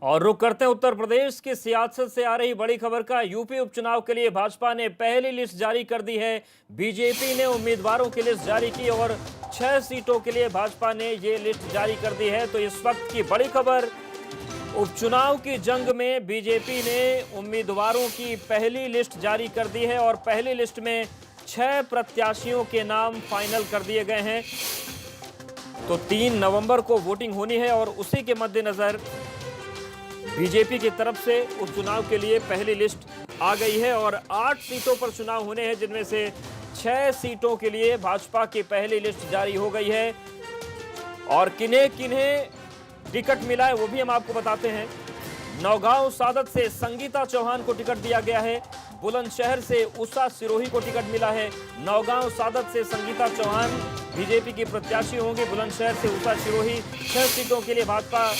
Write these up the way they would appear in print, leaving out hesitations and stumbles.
और रुक करते हैं उत्तर प्रदेश की सियासत से आ रही बड़ी खबर का। यूपी उपचुनाव के लिए भाजपा ने पहली लिस्ट जारी कर दी है। बीजेपी ने उम्मीदवारों की लिस्ट जारी की और 6 सीटों के लिए भाजपा ने ये लिस्ट जारी कर दी है। तो इस वक्त की बड़ी खबर, उपचुनाव की जंग में बीजेपी ने उम्मीदवारों की पहली लिस्ट जारी कर दी है और पहली लिस्ट में 6 प्रत्याशियों के नाम फाइनल कर दिए गए हैं। तो 3 नवंबर को वोटिंग होनी है और उसी के मद्देनजर बीजेपी की तरफ से उपचुनाव के लिए पहली लिस्ट आ गई है और 8 सीटों पर चुनाव होने हैं, जिनमें से 6 सीटों के लिए भाजपा की पहली लिस्ट जारी हो गई है। और किन्हें किन्हें टिकट मिला है वो भी हम आपको बताते हैं। नौगांव सादत से संगीता चौहान को टिकट दिया गया है। बुलंदशहर से उषा सिरोही को टिकट मिला है। नौगांव सादत से संगीता चौहान बीजेपी की प्रत्याशी होंगे। बुलंदशहर से उषा सिरोही। 6 सीटों के लिए भाजपा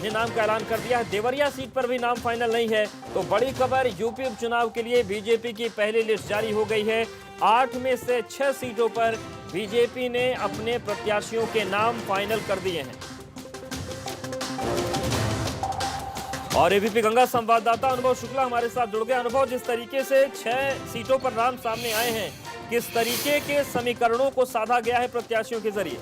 ने नाम का ऐलान कर दिया है। देवरिया सीट पर भी नाम फाइनल नहीं है। तो बड़ी खबर, यूपी उपचुनाव के लिए बीजेपी की पहली लिस्ट जारी हो गई है। 8 में से 6 सीटों पर बीजेपी ने अपने प्रत्याशियों के नाम फाइनल कर दिए हैं। और एबीपी गंगा संवाददाता अनुभव शुक्ला हमारे साथ जुड़ गए। अनुभव, जिस तरीके से 6 सीटों पर नाम सामने आए हैं, किस तरीके के समीकरणों को साधा गया है प्रत्याशियों के जरिए?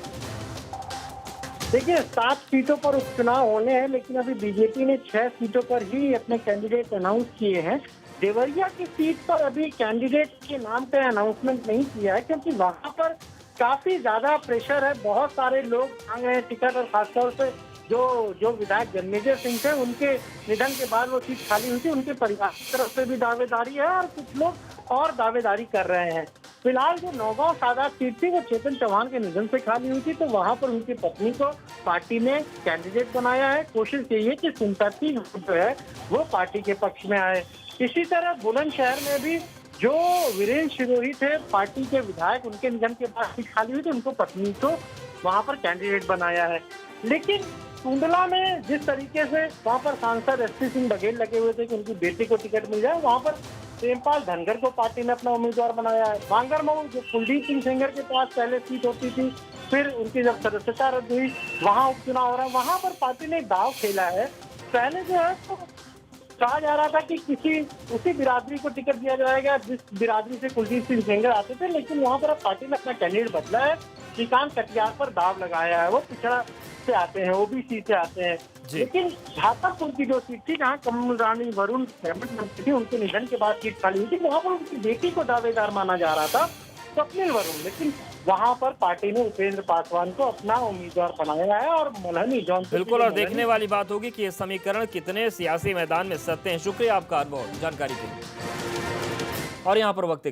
देखिए, 7 सीटों पर उपचुनाव होने हैं, लेकिन अभी बीजेपी ने 6 सीटों पर ही अपने कैंडिडेट अनाउंस किए हैं। देवरिया की सीट पर अभी कैंडिडेट के नाम का अनाउंसमेंट नहीं किया है, क्योंकि वहां पर काफी ज्यादा प्रेशर है। बहुत सारे लोग मांग रहे हैं टिकट, और खासतौर से जो विधायक जन्मेजय सिंह थे, उनके निधन के बाद वो सीट खाली हुई थी। उनके परिवार की तरफ से भी दावेदारी है और कुछ लोग और दावेदारी कर रहे हैं। फिलहाल जो नौगांव सादात सीट थी, वो चेतन चौहान के निधन से खाली हुई थी, तो वहां पर उनकी पत्नी को पार्टी ने कैंडिडेट बनाया है। कोशिश यही है कि सिंपैथी जो है वो पार्टी के पक्ष में आए। इसी तरह बुलंदशहर में भी जो वीरेंद्र सिरोही थे, पार्टी के विधायक, उनके निधन के बाद सीट खाली हुई थी, उनको पत्नी को वहां पर कैंडिडेट बनाया है। लेकिन टुंडला में जिस तरीके से वहां पर सांसद एसपी सिंह बघेल लगे हुए थे कि उनकी बेटी को टिकट मिल जाए, वहां पर प्रेमपाल धनगर को पार्टी ने अपना उम्मीदवार बनाया है। बांगरमऊ जो कुलदीप सिंह सेंगर के पास पहले सीट होती थी, फिर उनकी जब सदस्यता रद्द हुई, वहां उपचुनाव हो रहा है, वहां पर पार्टी ने दाव खेला है। पहले जो है तो कहा जा रहा था कि किसी उसी बिरादरी को टिकट दिया जाएगा जिस बिरादरी से कुलदीप सिंह सेंगर आते थे, लेकिन वहां पर अब पार्टी ने अपना कैंडिडेट बदला है। श्रीकांत कटियार पर दाव लगाया है। वो पिछड़ा से आते हैं, ओबीसी से आते हैं। लेकिन झातापुर की जो सीट थी, जहाँ कमल रानी वरुण मंत्री थी, उनके निधन के बाद सीट खाली हुई थी, वहां पर उनकी बेटी को दावेदार माना जा रहा था, स्वप्निल वरुण। लेकिन वहां पर पार्टी ने उपेंद्र पासवान को अपना उम्मीदवार बनाया है और मल्हनी जौनपुर। बिल्कुल, और देखने वाली बात होगी कि ये समीकरण कितने सियासी मैदान में सत्य हैं। शुक्रिया आपका अनुभव जानकारी के लिए। और यहाँ पर वक्त